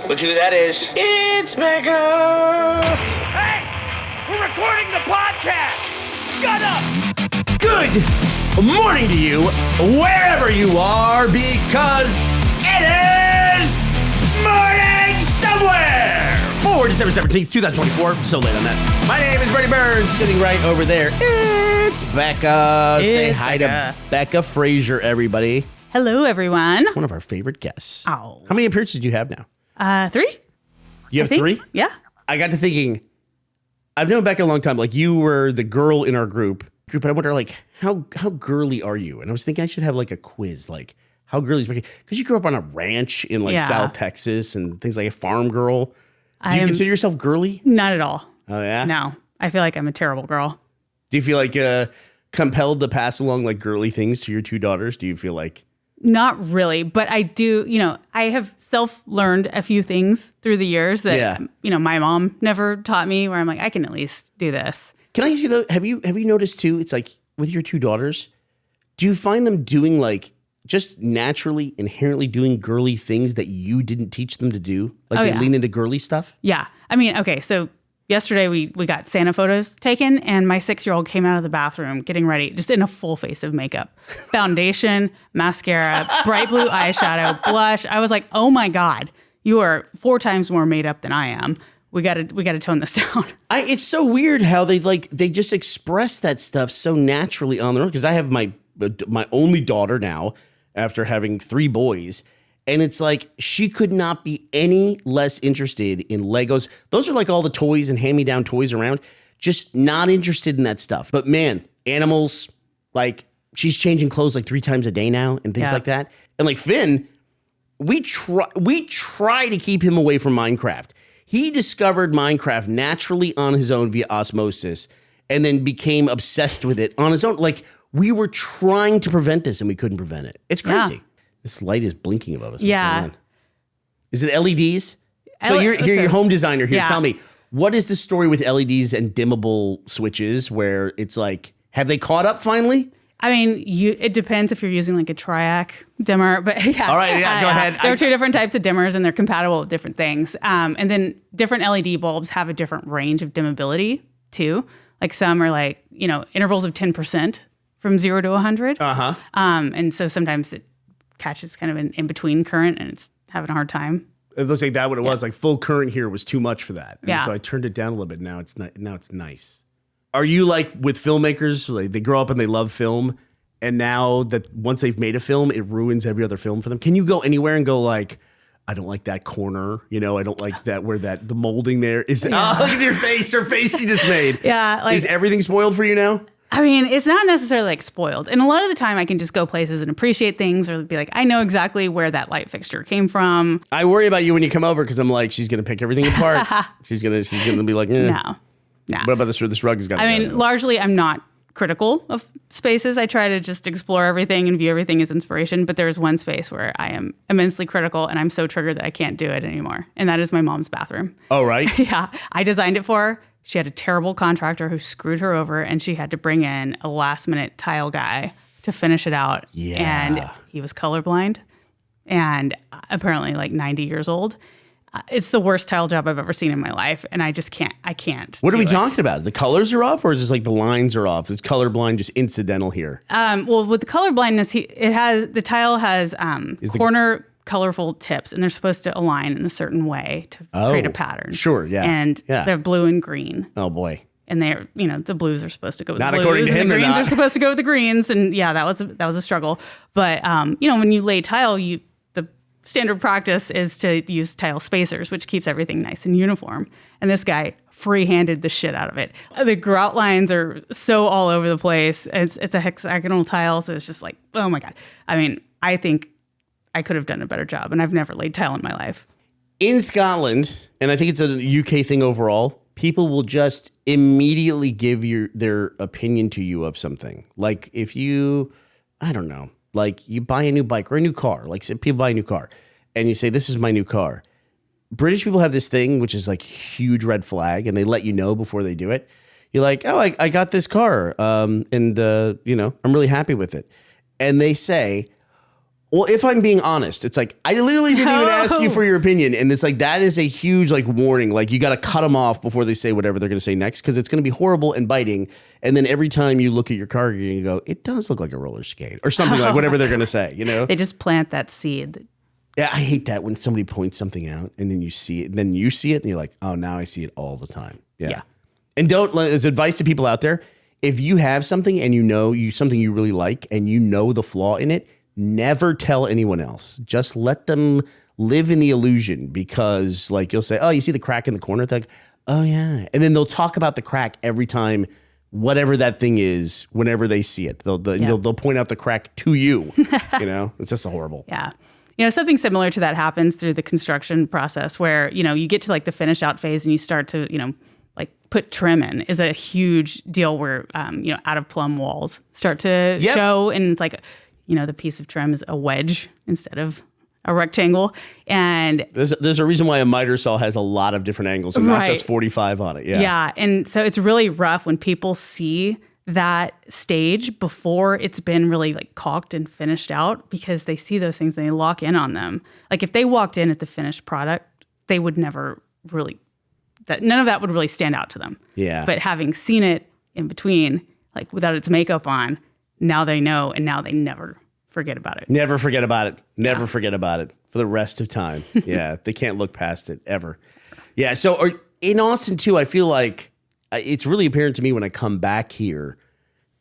Look who that is. It's Becca! Hey! We're recording the podcast! Shut up! Good morning to you, wherever you are, because it is morning somewhere! For December 17th, 2024. So late on that. My name is Brady Burns, sitting right over there. It's Becca. Say hi to Becca Frasier, everybody. Hello, everyone. One of our favorite guests. Oh. How many appearances do you have now? 3. You have 3? Yeah. I got to thinking, I've known Becca a long time. Like, you were the girl in our group, but I wonder, like, how girly are you? And I was thinking I should have, like, a quiz, like, how girly is Becca? Because you grew up on a ranch in, like, South Texas and things like a farm girl. Do you consider yourself girly? Not at all. Oh, yeah? No. I feel like I'm a terrible girl. Do you feel like compelled to pass along, like, girly things to your 2 daughters? Do you feel like... Not really, but I do, I have self-learned a few things through the years that, my mom never taught me, where I'm like, I can at least do this. Can I ask you though, have you noticed too, it's like with your 2 daughters, do you find them doing like just naturally, inherently doing girly things that you didn't teach them to do? Like they lean into girly stuff? Yeah. I mean, okay, so yesterday we got Santa photos taken, and my 6-year-old came out of the bathroom getting ready, just in a full face of makeup. Foundation, mascara, bright blue eyeshadow, blush. I was like, oh my God, you are 4 times more made up than I am. We gotta tone this down. It's so weird how they just express that stuff so naturally on their own. Because I have my only daughter now after having 3 boys. And it's like, she could not be any less interested in Legos. Those are like all the toys and hand-me-down toys around. Just not interested in that stuff. But man, animals, like she's changing clothes like 3 times a day now and things like that. And like Finn, we try to keep him away from Minecraft. He discovered Minecraft naturally on his own via osmosis and then became obsessed with it on his own. Like, we were trying to prevent this and we couldn't prevent it. It's crazy. Yeah. This light is blinking above us. Yeah. Is it LEDs? So you're your home designer here. Yeah. Tell me, what is the story with LEDs and dimmable switches where it's like, have they caught up finally? I mean, it depends if you're using like a triac dimmer, but yeah. All right, yeah, go ahead. There are 2 different types of dimmers and they're compatible with different things. And then different LED bulbs have a different range of dimmability too. Like some are like, intervals of 10% from 0 to 100. Uh-huh. And so sometimes it catches kind of an in-between current and it's having a hard time. It looks like that what it was. Like full current here was too much for that. And so I turned it down a little bit. Now it's nice. Are you like with filmmakers, like they grow up and they love film, and now that once they've made a film, it ruins every other film for them? Can you go anywhere and go like, I don't like that corner, I don't like that where the molding there is. Oh, look at your face, her face she just made. Yeah. Is everything spoiled for you now? I mean, it's not necessarily like spoiled. And a lot of the time I can just go places and appreciate things or be like, I know exactly where that light fixture came from. I worry about you when you come over because I'm like, she's going to pick everything apart. she's going to be like, No. What about this rug has got to I mean, largely I'm not critical of spaces. I try to just explore everything and view everything as inspiration. But there's one space where I am immensely critical and I'm so triggered that I can't do it anymore. And that is my mom's bathroom. Oh, right? Yeah. I designed it for her. She had a terrible contractor who screwed her over, and she had to bring in a last-minute tile guy to finish it out. Yeah. And he was colorblind and apparently like 90 years old. It's the worst tile job I've ever seen in my life, and I just can't. I can't. What are we talking about? The colors are off, or is it like the lines are off? Is colorblind just incidental here? Well, with the colorblindness, the tile has corner colorful tips, and they're supposed to align in a certain way to create a pattern. Sure, yeah. And they're blue and green. Oh boy. And they're, the blues are supposed to go with not the blues, according to him, and the greens not. are supposed to go with the greens. And that was a struggle. But when you lay tile, the standard practice is to use tile spacers, which keeps everything nice and uniform. And this guy free-handed the shit out of it. The grout lines are so all over the place. It's a hexagonal tile, so it's just like, oh my God. I mean, I think I could have done a better job, and I've never laid tile in my life. In Scotland, and I think it's a UK thing overall, people will just immediately give their opinion to you of something. Like if you, I don't know, like you buy a new bike or a new car, like people buy a new car and you say, this is my new car. British people have this thing, which is like huge red flag, and they let you know before they do it. You're like, oh, I got this car, and I'm really happy with it. And they say, Well, if I'm being honest, it's like, I literally didn't even ask you for your opinion. And it's like, that is a huge like warning. Like you got to cut them off before they say whatever they're going to say next, because it's going to be horrible and biting. And then every time you look at your car, you're going to go, it does look like a roller skate or something like whatever they're going to say, you know? They just plant that seed. Yeah, I hate that when somebody points something out and then you see it, and then you see it and you're like, oh, now I see it all the time. Yeah. And don't, as advice to people out there, if you have something and you know something you really like and you know the flaw in it, never tell anyone else. Just let them live in the illusion, because like you'll say, oh, you see the crack in the corner? They're like, oh yeah. And then they'll talk about the crack every time, whatever that thing is, whenever they see it. They'll point out the crack to you. You know, it's just horrible. Yeah. You know, something similar to that happens through the construction process where, you know, you get to like the finish out phase and you start to, you know, like put trim in is a huge deal where, you know, out of plumb walls start to show. And it's like, you know, the piece of trim is a wedge instead of a rectangle. And there's a reason why a miter saw has a lot of different angles and not just 45 on it. Yeah. Yeah. And so it's really rough when people see that stage before it's been really like caulked and finished out, because they see those things and they lock in on them. Like if they walked in at the finished product, they would never really, none of that would really stand out to them. Yeah. But having seen it in between, like without its makeup on, now they know, and now they never forget about it. Never forget about it. Never forget about it for the rest of time. Yeah. They can't look past it ever. Yeah. So in Austin too, I feel like it's really apparent to me when I come back here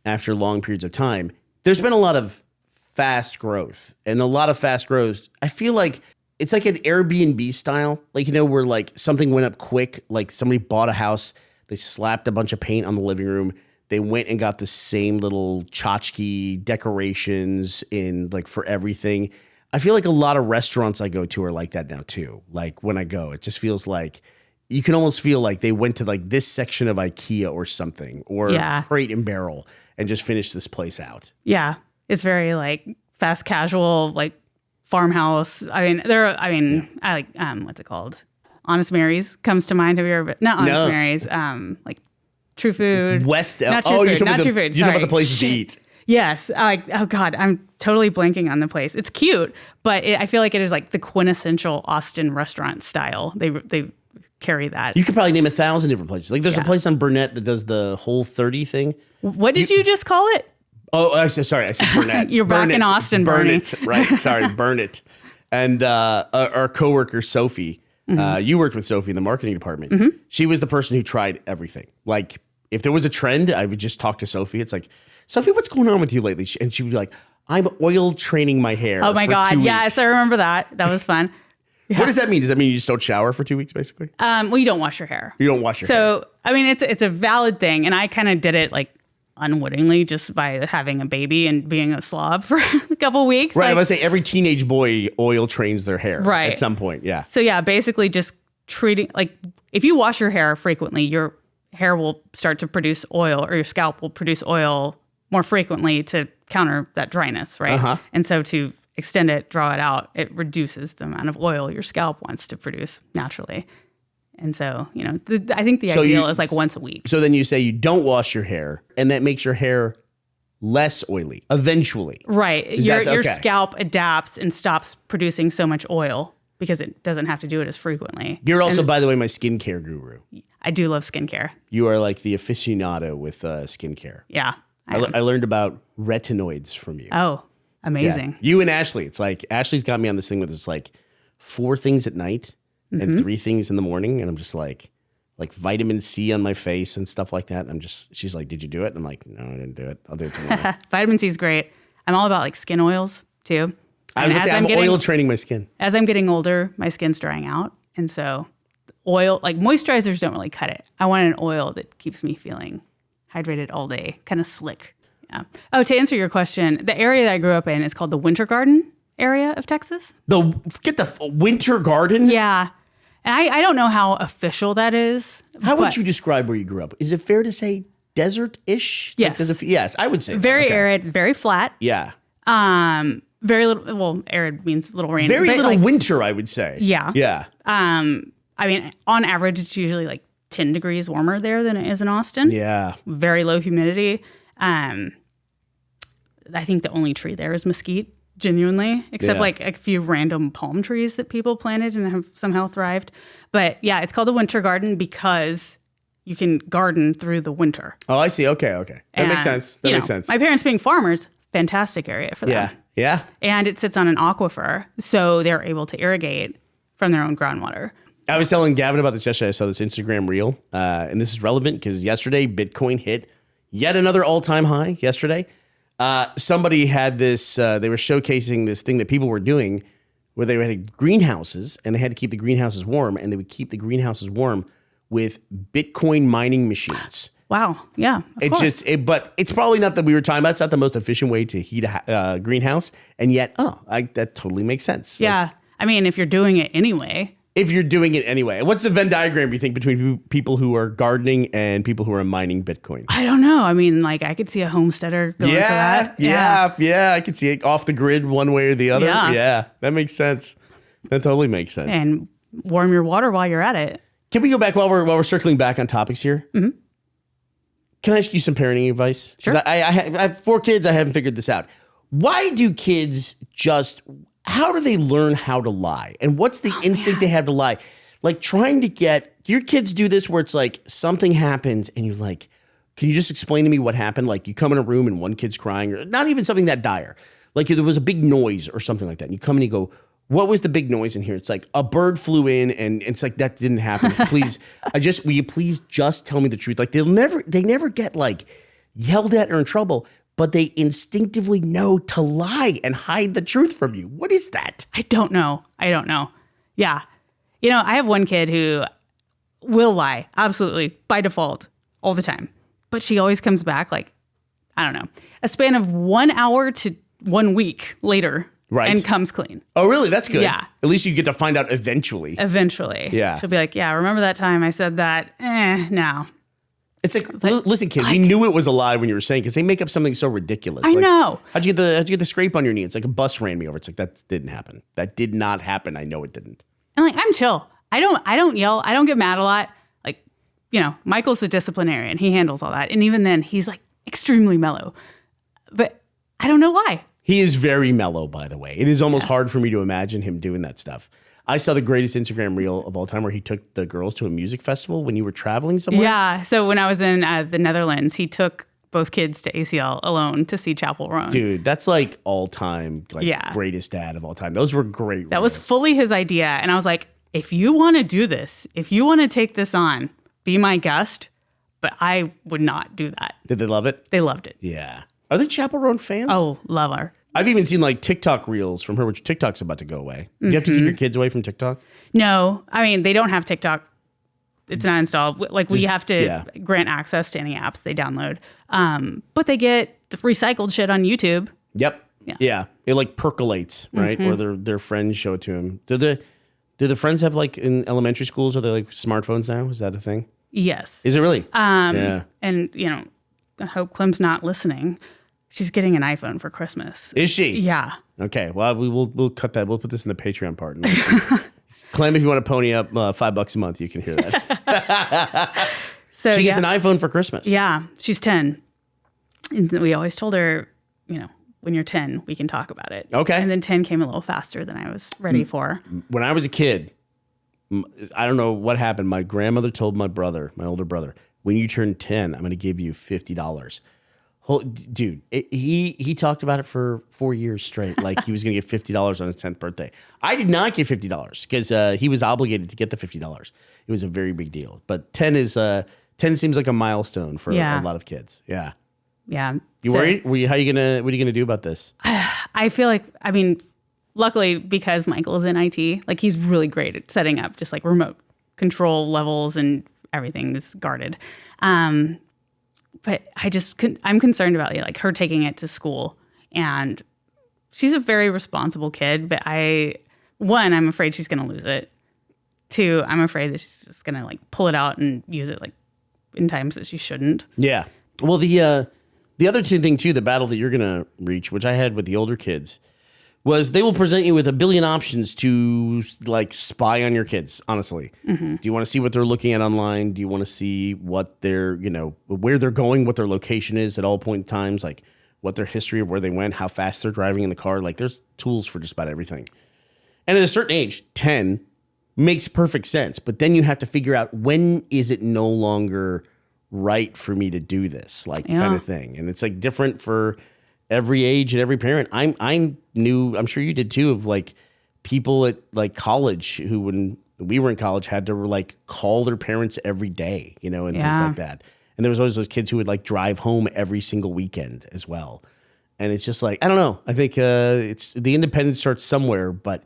after long periods of time, there's been a lot of fast growth, and a lot of fast growth. I feel like it's like an Airbnb style, like, you know, where like something went up quick, like somebody bought a house, they slapped a bunch of paint on the living room. They went and got the same little tchotchke decorations in like for everything. I feel like a lot of restaurants I go to are like that now too. Like when I go, it just feels like you can almost feel like they went to like this section of IKEA or something, or Crate and Barrel, and just finished this place out. Yeah. It's very like fast casual, like farmhouse. I like, what's it called? Honest Mary's comes to mind. Have you ever, not Honest Mary's, like True Food. Not True Food. Not True Food. You're talking about the places to eat. Yes. Oh God, I'm totally blanking on the place. It's cute, but I feel like it is like the quintessential Austin restaurant style. They carry that. You could probably name 1,000 different places. Like there's a place on Burnett that does the Whole30 thing. What did you just call it? Oh, sorry. I said Burnett. You're back in Austin, Burnie. Right. Sorry. Burnett. And our coworker, Sophie, you worked with Sophie in the marketing department. Mm-hmm. She was the person who tried everything. Like if there was a trend, I would just talk to Sophie. It's like, Sophie, what's going on with you lately? And she would be like, I'm oil training my hair. Oh my God. Yes, I remember that. That was fun. Yeah. What does that mean? Does that mean you just don't shower for 2 weeks, basically? Well, you don't wash your hair. You don't wash your hair. So, I mean, it's a valid thing. And I kind of did it like unwittingly just by having a baby and being a slob for a couple weeks. Right. Like, I must say every teenage boy oil trains their hair at some point. Yeah. So yeah, basically just treating, like if you wash your hair frequently, your hair will start to produce oil, or your scalp will produce oil more frequently to counter that dryness. Right. Uh-huh. And so to extend it, draw it out, it reduces the amount of oil your scalp wants to produce naturally. And so, you know, I think the ideal is like once a week. So then you say you don't wash your hair, and that makes your hair less oily eventually. Right. Your scalp adapts and stops producing so much oil because it doesn't have to do it as frequently. You're also, by the way, my skincare guru. I do love skincare. You are like the aficionado with skincare. Yeah. I learned about retinoids from you. Oh, amazing. Yeah. You and Ashley. It's like Ashley's got me on this thing with this like 4 things at night and 3 things in the morning. And I'm just like vitamin C on my face and stuff like that. And she's like, did you do it? And I'm like, no, I didn't do it. I'll do it tomorrow. Vitamin C is great. I'm all about like skin oils too. I'm oil training my skin. As I'm getting older, my skin's drying out. And so oil, like moisturizers don't really cut it. I want an oil that keeps me feeling hydrated all day, kind of slick. Yeah. Oh, to answer your question, the area that I grew up in is called the Winter Garden area of Texas. Get the Winter Garden? Yeah. And I don't know how official that is. How would you describe where you grew up? Is it fair to say desert-ish? Yes. Like, yes, I would say very arid, very flat. Yeah. Very little, well, arid means little rain. Very little winter, I would say. Yeah. Yeah. I mean, on average, it's usually like 10 degrees warmer there than it is in Austin. Yeah. Very low humidity. I think the only tree there is mesquite, genuinely, except Yeah. like a few random palm trees that people planted and have somehow thrived. But yeah, it's called a winter garden because you can garden through the winter. Oh, I see. Okay. That makes And, sense. That you makes know, sense. My parents being farmers, fantastic area for them. Yeah. And it sits on an aquifer, so they're able to irrigate from their own groundwater. I was telling Gavin about this yesterday. I saw this Instagram reel, and this is relevant because yesterday Bitcoin hit yet another all-time high yesterday. Somebody had this, they were showcasing this thing that people were doing where they had greenhouses and they had to keep the greenhouses warm, and they would keep the greenhouses warm with Bitcoin mining machines. Wow. Yeah. Of course. But it's probably not that we were talking about. It's not the most efficient way to heat a greenhouse. And yet, that totally makes sense. Yeah. I mean, if you're doing it anyway. If you're doing it anyway. What's the Venn diagram, you think, between people who are gardening and people who are mining Bitcoin? I don't know. I mean, like, I could see a homesteader going for that. Yeah. I could see it off the grid one way or the other. Yeah. That makes sense. That totally makes sense. And warm your water while you're at it. Can we go back while we're circling back on topics here? Mm-hmm. Can I ask you some parenting advice? Sure. I have 4 kids. I haven't figured this out. Why do kids how do they learn how to lie? And what's the instinct they have to lie? Like trying to get, do your kids do this where it's like something happens and you're like, can you just explain to me what happened? Like you come in a room and one kid's crying, or not even something that dire. Like there was a big noise or something like that. And you come and you go, what was the big noise in here? It's like a bird flew in, and it's like, that didn't happen. Please, will you please just tell me the truth? Like they never get like yelled at or in trouble, but they instinctively know to lie and hide the truth from you. What is that? I don't know. Yeah. You know, I have one kid who will lie, absolutely, by default, all the time. But she always comes back like, I don't know, a span of 1 hour to 1 week later. Right. And comes clean. Oh, really? That's good. Yeah. At least you get to find out eventually. Yeah. She'll be like, yeah, remember that time I said that? No. It's like, listen, kid, we knew it was a lie when you were saying, because they make up something so ridiculous. I know. How'd you get the scrape on your knee? It's like a bus ran me over. It's like, that didn't happen. That did not happen. I know it didn't. And like, I'm chill. I don't yell. I don't get mad a lot. Like, you know, Michael's the disciplinarian. He handles all that. And even then, he's like extremely mellow. But I don't know why. He is very mellow, by the way. It is almost hard for me to imagine him doing that stuff. I saw the greatest Instagram reel of all time where he took the girls to a music festival when you were traveling somewhere. Yeah. So when I was in the Netherlands, he took both kids to ACL alone to see Chapel Roan. Dude, that's like all time, greatest dad of all time. Those were great. That was fully his idea. And I was like, if you want to do this, if you want to take this on, be my guest. But I would not do that. Did they love it? They loved it. Yeah. Are they Chapel Roan fans? Oh, love her. I've even seen like TikTok reels from her, which TikTok's about to go away. Do you have to keep your kids away from TikTok? No. I mean, they don't have TikTok. It's not installed. Like we have to grant access to any apps they download. But they get the recycled shit on YouTube. Yep. Yeah. It like percolates, right? Or their friends show it to them. Do the friends have like in elementary schools, are they like smartphones now? Is that a thing? Yes. Is it really? Yeah. And, you know, I hope Clem's not listening. She's getting an iPhone for Christmas. Is she? Yeah. Okay. Well, we'll cut that. We'll put this in the Patreon part. Clem, if you want to pony up $5 a month, you can hear that. So she gets an iPhone for Christmas. Yeah. She's 10. And we always told her, you know, when you're 10, we can talk about it. Okay. And then 10 came a little faster than I was ready for. When I was a kid, I don't know what happened. My grandmother told my older brother, when you turn 10, I'm going to give you $50. Dude, he talked about it for 4 years straight. Like he was going to get $50 on his 10th birthday. I did not get $50 because he was obligated to get the $50. It was a very big deal. But 10 seems like a milestone for a lot of kids. Yeah. Yeah. You worried? What are you gonna do about this? I feel like, I mean, luckily because Michael's in IT, like he's really great at setting up just like remote control levels and everything is guarded. But I'm concerned about like her taking it to school, and she's a very responsible kid, but I'm afraid she's going to lose it. 2, I'm afraid that she's just going to like pull it out and use it like in times that she shouldn't. Yeah. Well, the other thing too, the battle that you're going to reach, which I had with the older kids, was they will present you with a billion options to like spy on your kids, honestly. Mm-hmm. Do you want to see what they're looking at online? Do you want to see what they're, where they're going, what their location is at all point in times? Like what their history of where they went, how fast they're driving in the car. Like there's tools for just about everything. And at a certain age, 10 makes perfect sense. But then you have to figure out, when is it no longer right for me to do this, like kind of thing. And it's like different for every age and every parent. I knew, I'm sure you did too, of like people at like college who, when we were in college, had to like call their parents every day, you know, and things like that. And there was always those kids who would like drive home every single weekend as well. And it's just like, I don't know. I think it's the independence starts somewhere, but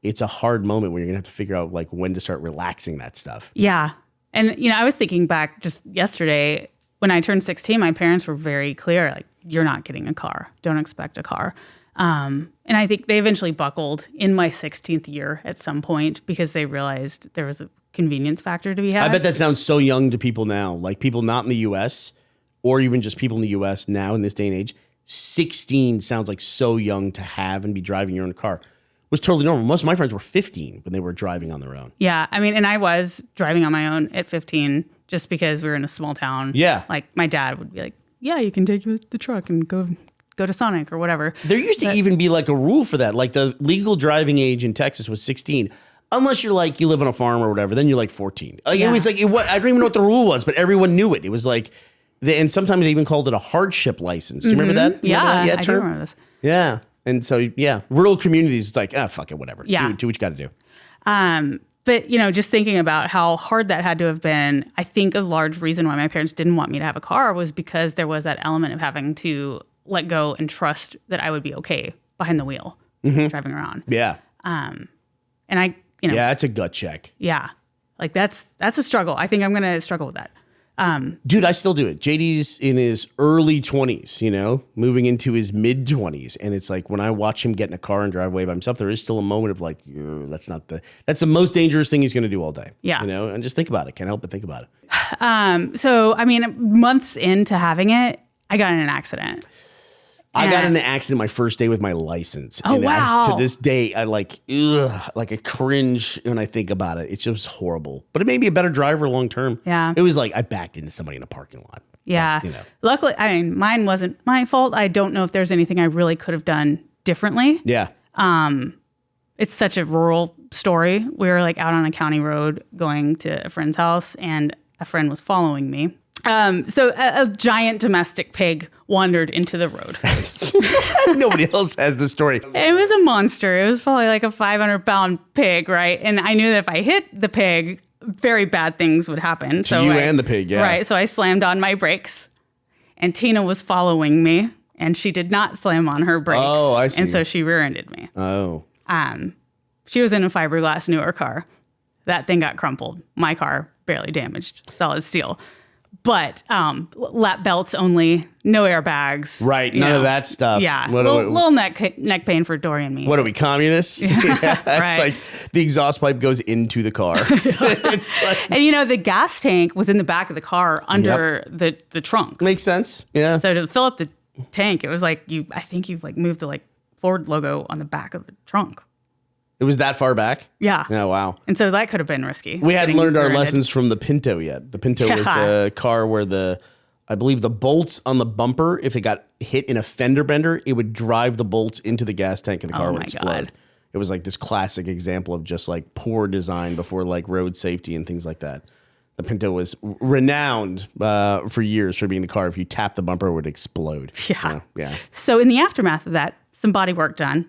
it's a hard moment where you're gonna have to figure out like when to start relaxing that stuff. Yeah. And, you know, I was thinking back just yesterday when I turned 16, my parents were very clear, like, you're not getting a car. Don't expect a car. And I think they eventually buckled in my 16th year at some point because they realized there was a convenience factor to be had. I bet that sounds so young to people now, like people not in the U.S. or even just people in the U.S. now in this day and age. 16 sounds like so young to have and be driving your own car. Was totally normal. Most of my friends were 15 when they were driving on their own. Yeah. I mean, and I was driving on my own at 15 just because we were in a small town. Yeah. Like my dad would be like, yeah, you can take the truck and go to Sonic or whatever. There used to even be like a rule for that. Like the legal driving age in Texas was 16. Unless you're like, you live on a farm or whatever, then you're like 14. Like it was like, I don't even know what the rule was, but everyone knew it. It was like, and sometimes they even called it a hardship license. Do you remember that? Yeah, I do remember this. Yeah. And so, yeah, rural communities, it's like, fuck it, whatever. Yeah. Do what you got to do. But, you know, just thinking about how hard that had to have been, I think a large reason why my parents didn't want me to have a car was because there was that element of having to let go and trust that I would be okay behind the wheel driving around. Yeah. And I, you know. Yeah, that's a gut check. Yeah. Like that's a struggle. I think I'm going to struggle with that. Dude, I still do it. JD's in his early 20s, you know, moving into his mid 20s. And it's like when I watch him get in a car and drive away by himself, there is still a moment of like, that's the most dangerous thing he's going to do all day. Yeah. You know, and just think about it. Can't help but think about it. So, I mean, months into having it, I got in an accident. I got in an accident my first day with my license. Oh, and wow. To this day, I like I cringe when I think about it. It's just horrible. But it made me a better driver long term. Yeah. It was like I backed into somebody in a parking lot. Yeah. But, you know. Luckily, I mean, mine wasn't my fault. I don't know if there's anything I really could have done differently. Yeah. It's such a rural story. We were like out on a county road going to a friend's house, and a friend was following me. So a giant domestic pig wandered into the road. Nobody else has the story. It was a monster. It was probably like a 500-pound pig, right? And I knew that if I hit the pig, very bad things would happen. To you and the pig, yeah. Right. So I slammed on my brakes, and Tina was following me, and she did not slam on her brakes. Oh, I see. And so she rear-ended me. Oh. She was in a fiberglass newer car. That thing got crumpled. My car barely damaged, solid steel. But lap belts only, no airbags. Right, none of that stuff. Yeah, What little neck pain for Dory and me. What are we, communists? Yeah, right. It's like the exhaust pipe goes into the car. It's like, And you know, the gas tank was in the back of the car under the trunk. makes sense. Yeah. So to fill up the tank, it was like I think you've like moved the like Ford logo on the back of the trunk. It was that far back? Yeah. Oh, wow. And so that could have been risky. We hadn't learned our rear-ended. lessons from the Pinto yet. The Pinto was the car where I believe the bolts on the bumper, if it got hit in a fender bender, it would drive the bolts into the gas tank and the car would explode. God. It was like this classic example of just like poor design before like road safety and things like that. The Pinto was renowned for years for being the car. If you tap the bumper, it would explode. Yeah. Yeah. So in the aftermath of that, some body work done,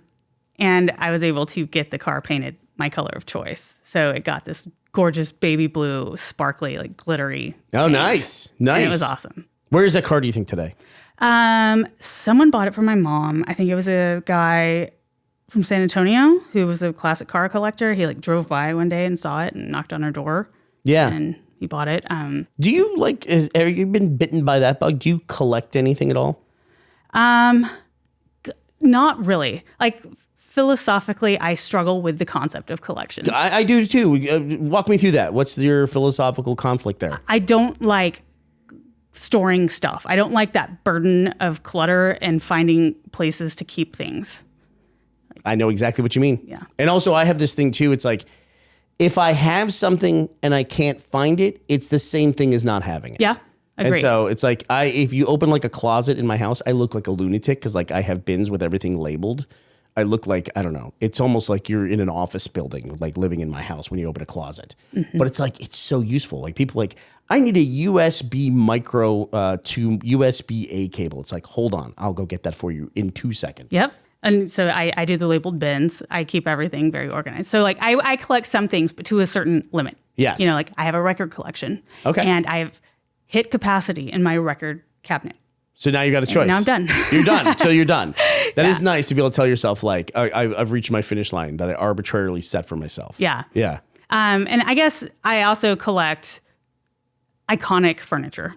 and I was able to get the car painted my color of choice. So it got this gorgeous baby blue, sparkly, like glittery. Oh, nice. Nice. And it was awesome. Where is that car, do you think, today? Someone bought it for my mom. I think it was a guy from San Antonio who was a classic car collector. He like drove by one day and saw it and knocked on her door. Yeah. And he bought it. Do you like, have you been bitten by that bug? Do you collect anything at all? Not really. Like philosophically, I struggle with the concept of collections. I do too. Walk me through that. What's your philosophical conflict there? I don't like storing stuff. I don't like that burden of clutter and finding places to keep things. I know exactly what you mean. Yeah. And also I have this thing too. It's like, if I have something and I can't find it, it's the same thing as not having it. Yeah, And Agreed. so it's like if you open like a closet in my house, I look like a lunatic because like I have bins with everything labeled. I look like, I don't know. It's almost like you're in an office building, like living in my house when you open a closet. But it's like, it's so useful. Like people like, I need a USB micro to USB-A cable. It's like, hold on, I'll go get that for you in 2 seconds. Yep. And so I do the labeled bins. I keep everything very organized. So like I collect some things, but to a certain limit. Yes. You know, like I have a record collection. Okay. And I've hit capacity in my record cabinet. So now you got a choice. Now I'm done. You're done. So you're done. That is nice to be able to tell yourself like, I've reached my finish line that I arbitrarily set for myself. Yeah. Yeah. And I guess I also collect iconic furniture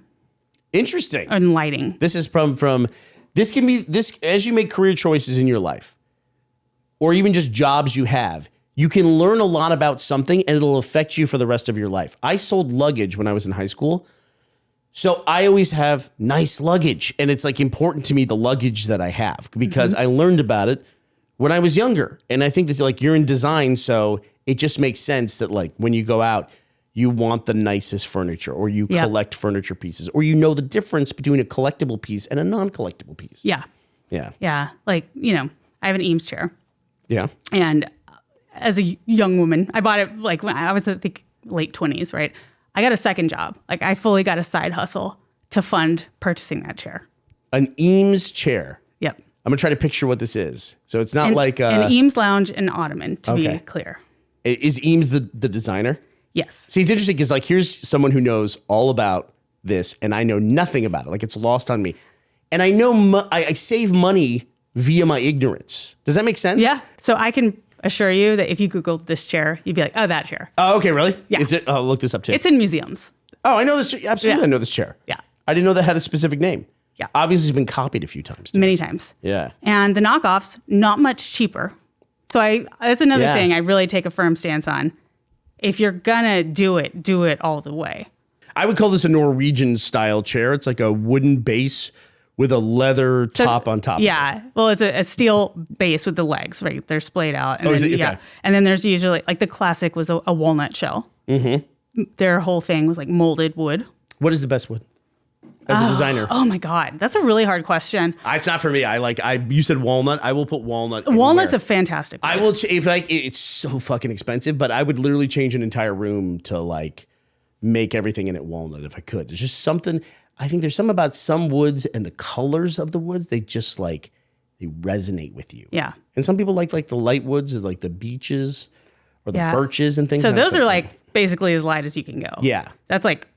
Interesting. and lighting. This is from this can be this as you make career choices in your life or even just jobs you have, you can learn a lot about something and it'll affect you for the rest of your life. I sold luggage when I was in high school. So I always have nice luggage and it's like important to me, the luggage that I have because I learned about it when I was younger. And I think that like you're in design. So it just makes sense that like when you go out, you want the nicest furniture or you collect furniture pieces or you know the difference between a collectible piece and a non-collectible piece. Yeah. Yeah. Yeah. Like, you know, I have an Eames chair. Yeah. And as a young woman, I bought it like when I was, I think, late 20s, right? I got a second job. Like I fully got a side hustle to fund purchasing that chair. An Eames chair. Yep. I'm going to try to picture what this is. So it's not like an Eames lounge and ottoman, to be clear. Is Eames the designer? Yes. See, it's interesting because like here's someone who knows all about this and I know nothing about it. Like it's lost on me. And I know I save money via my ignorance. Does that make sense? Yeah. So I can assure you that if you Googled this chair, you'd be like, oh, that chair. Oh, okay, really? Yeah. Is it? I'll look this up too. It's in museums. Oh, I know this. Absolutely, Yeah. I know this chair. Yeah. I didn't know that had a specific name. Yeah. Obviously, it's been copied a few times. Too. Many times. Yeah. And the knockoffs, not much cheaper. So that's another Yeah. thing I really take a firm stance on. If you're gonna do it all the way. I would call this a Norwegian style chair. It's like a wooden base with a leather top on top. Yeah. Well, it's a steel base with the legs, right? They're splayed out. And Oh, is then, it? Okay. Yeah. And then there's usually, like the classic was a walnut shell. Mm-hmm. Their whole thing was like molded wood. What is the best wood? As a designer. Oh my God. That's a really hard question. It's not for me. You said walnut. I will put walnut. Walnut's a anywhere. fantastic wood. I will if like it's so fucking expensive, but I would literally change an entire room to like make everything in it walnut if I could. There's just something. I think there's something about some woods and the colors of the woods. They just like they resonate with you. Yeah. And some people like the light woods, or like the beeches or the birches and things. So And I'm those just are like basically as light as you can go. Yeah. That's like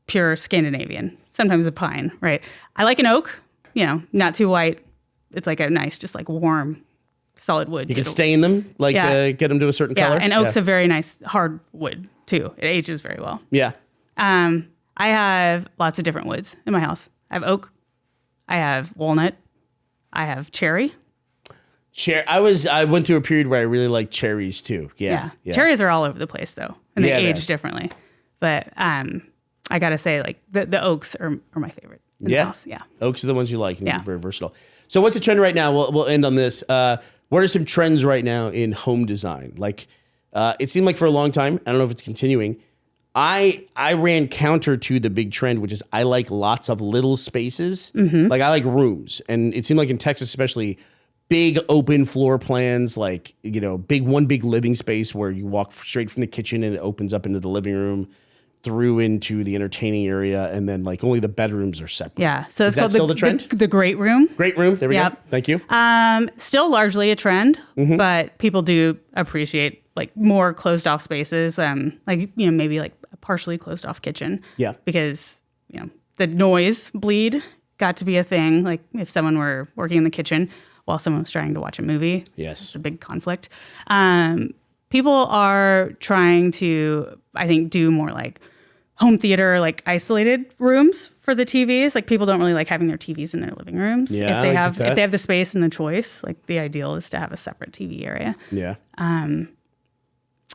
pure Scandinavian. Sometimes a pine, right? I like an oak, you know, not too white. It's like a nice, just like warm, solid wood. You can stain them, like Yeah. get them to a certain color. And oak's a very nice hard wood too. It ages very well. Yeah. I have lots of different woods in my house. I have oak. I have walnut. I have cherry. I went through a period where I really liked cherries too. Yeah. Cherries are all over the place though, and they Yeah, age differently. But I gotta say, like the oaks are my favorite in the house. Yeah. Oaks are the ones you like. And Yeah. Very versatile. So what's the trend right now? We'll end on this. What are some trends right now in home design? Like, it seemed like for a long time, I don't know if it's continuing. I ran counter to the big trend, which is I like lots of little spaces. Like I like rooms. And it seemed like in Texas, especially big open floor plans, like, you know, one big living space where you walk straight from the kitchen and it opens up into the living room through into the entertaining area, and then like only the bedrooms are separate. Yeah. So it's Is that called still the trend? The great room. Great room. There we go. Yep. Thank you. Still largely a trend, but people do appreciate like more closed off spaces. Like, you know, maybe like a partially closed off kitchen. Yeah. Because, you know, the noise bleed got to be a thing. Like if someone were working in the kitchen while someone was trying to watch a movie. Yes. It's a big conflict. People are trying to, I think, do more like home theater, like isolated rooms for the TVs. Like people don't really like having their TVs in their living rooms. Yeah, if they I get that. if they have the space and the choice, like the ideal is to have a separate TV area. Yeah.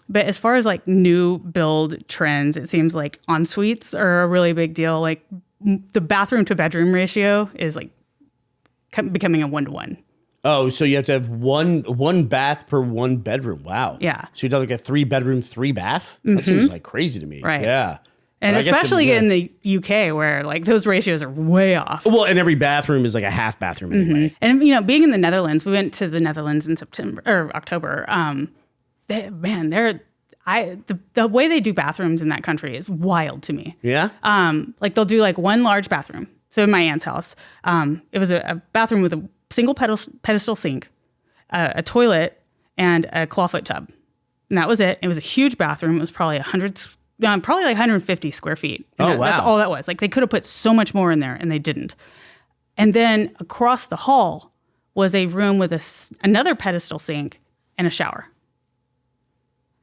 But as far as like new build trends, it seems like en-suites are a really big deal. Like the bathroom to bedroom ratio is like becoming a 1-to-1. Oh, so you have to have one bath per one bedroom. Wow. Yeah. So you do like a 3-bedroom, 3-bath? That seems like crazy to me. Right. Yeah. And I guess it- especially yeah. in the UK where like those ratios are way off. Well, and every bathroom is like a half bathroom anyway. And being in the Netherlands, we went to the Netherlands in September or October. The way they do bathrooms in that country is wild to me. Yeah. Like they'll do like one large bathroom. So in my aunt's house, it was a bathroom with a single pedestal sink, a toilet, and a clawfoot tub, and that was it. It was a huge bathroom. It was probably 150 square feet. And Oh, wow. That's all that was. Like they could have put so much more in there, and they didn't. And then across the hall was a room with another pedestal sink and a shower.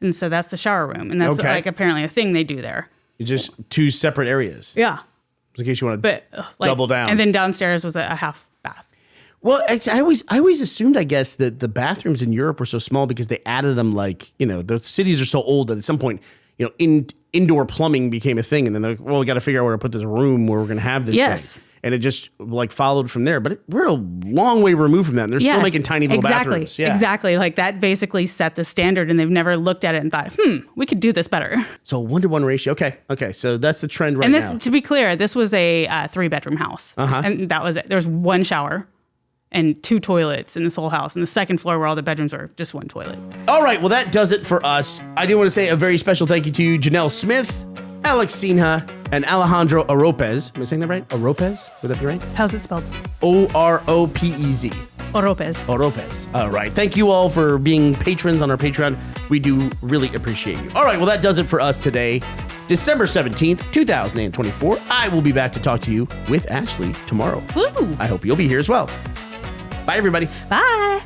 And so that's the shower room, and that's Okay. like apparently a thing they do there. It's just two separate areas. Yeah. In case you want to But like, double down. And then downstairs was a half bath. Well, I always assumed, I guess, that the bathrooms in Europe were so small because they added them like, the cities are so old that at some point, indoor plumbing became a thing. And then they're like, well, we got to figure out where to put this room where we're going to have this Yes. thing. And it just like followed from there. But we're a long way removed from that. And they're still making tiny little bathrooms. Yeah. Exactly. Like that basically set the standard and they've never looked at it and thought, we could do this better. So 1-to-1 ratio. Okay. So that's the trend right And this, now. to be clear, this was a 3-bedroom house. And that was it. There was one shower and 2 toilets in this whole house. And the second floor where all the bedrooms were, just 1 toilet. All right. Well, that does it for us. I do want to say a very special thank you to Janelle Smith, Alex Sinha, and Alejandro Oropez. Am I saying that right? Oropez? Would that be right? How's it spelled? Oropez. Oropez. Oropez. All right. Thank you all for being patrons on our Patreon. We do really appreciate you. All right. Well, that does it for us today. December 17th, 2024. I will be back to talk to you with Ashley tomorrow. Woo! I hope you'll be here as well. Bye, everybody. Bye.